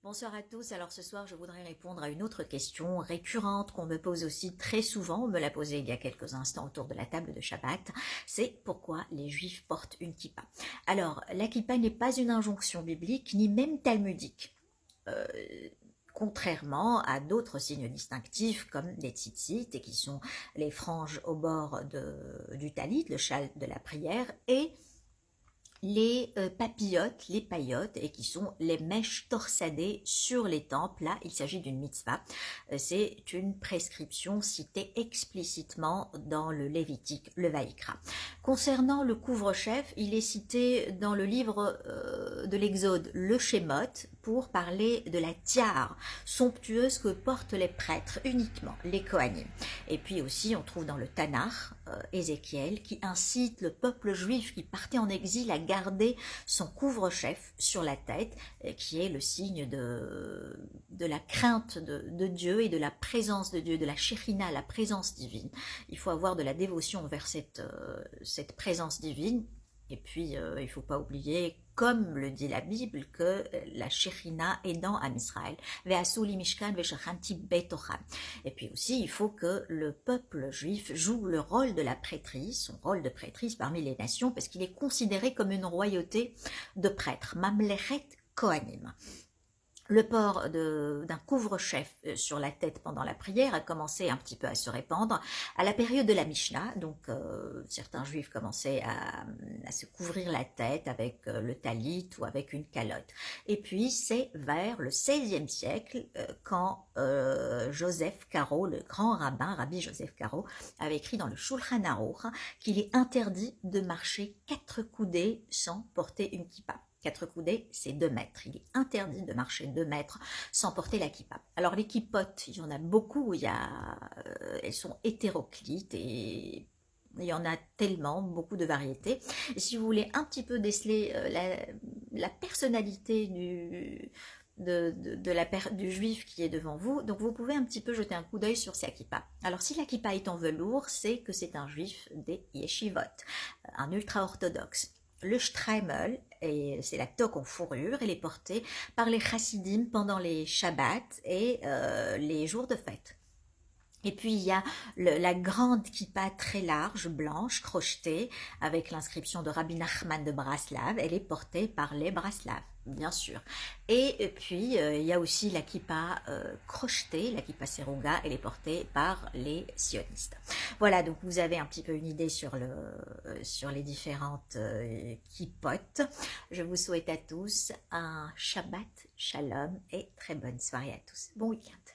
Bonsoir à tous. Alors ce soir, je voudrais répondre à une autre question récurrente qu'on me pose aussi très souvent. On me l'a posée il y a quelques instants autour de la table de Shabbat. C'est pourquoi les Juifs portent une kippa. Alors, la kippa n'est pas une injonction biblique ni même talmudique. Contrairement à d'autres signes distinctifs comme les tzitzit, et qui sont les franges au bord du talit, le châle de la prière, et les papillotes, les paillotes, et qui sont les mèches torsadées sur les tempes. Là, il s'agit d'une mitzvah. C'est une prescription citée explicitement dans le Lévitique, le Vaïkra. Concernant le couvre-chef, il est cité dans le livre de l'Exode, le Shemot, pour parler de la tiare somptueuse que portent les prêtres uniquement, les Kohanim. Et puis aussi, on trouve dans le Tanakh, Ézéchiel, qui incite le peuple juif qui partait en exil à garder son couvre-chef sur la tête, qui est le signe de la crainte de Dieu et de la présence de Dieu, de la Shekhinah, la présence divine. Il faut avoir de la dévotion envers cette présence divine. Et puis, il ne faut pas oublier, comme le dit la Bible, que la Shekhinah est dans Am Israël. Et puis aussi, il faut que le peuple juif joue le rôle de la prêtrise, son rôle de prêtrise parmi les nations, parce qu'il est considéré comme une royauté de prêtres. Mamlechet Kohanim. Le port d'un couvre-chef sur la tête pendant la prière a commencé un petit peu à se répandre à la période de la Mishnah. Donc certains juifs commençaient à se couvrir la tête avec le talit ou avec une calotte. Et puis c'est vers le XVIe siècle quand Joseph Caro, le grand rabbin, Rabbi Joseph Caro, avait écrit dans le Shulchan Aruch qu'il est interdit de marcher 4 coudées sans porter une kippa. 4 coudées, c'est 2 mètres. Il est interdit de marcher 2 mètres sans porter la kippa. Alors les kippotes, il y en a beaucoup, elles sont hétéroclites et il y en a tellement, beaucoup de variétés. Et si vous voulez un petit peu déceler la personnalité du juif qui est devant vous, donc vous pouvez un petit peu jeter un coup d'œil sur sa kippa. Alors si la kippa est en velours, c'est que c'est un juif des yeshivot, un ultra-orthodoxe. Le shtreimel, c'est la toque en fourrure, elle est portée par les chassidim pendant les shabbats et les jours de fête. Et puis il y a la grande kippa très large, blanche, crochetée, avec l'inscription de Rabbi Nachman de Braslav. Elle est portée par les Braslav, bien sûr. Et puis il y a aussi la kippa crochetée, la kippa seruga, elle est portée par les sionistes. Voilà, donc vous avez un petit peu une idée sur les différentes kippotes. Je vous souhaite à tous un Shabbat Shalom et très bonne soirée à tous. Bon week-end.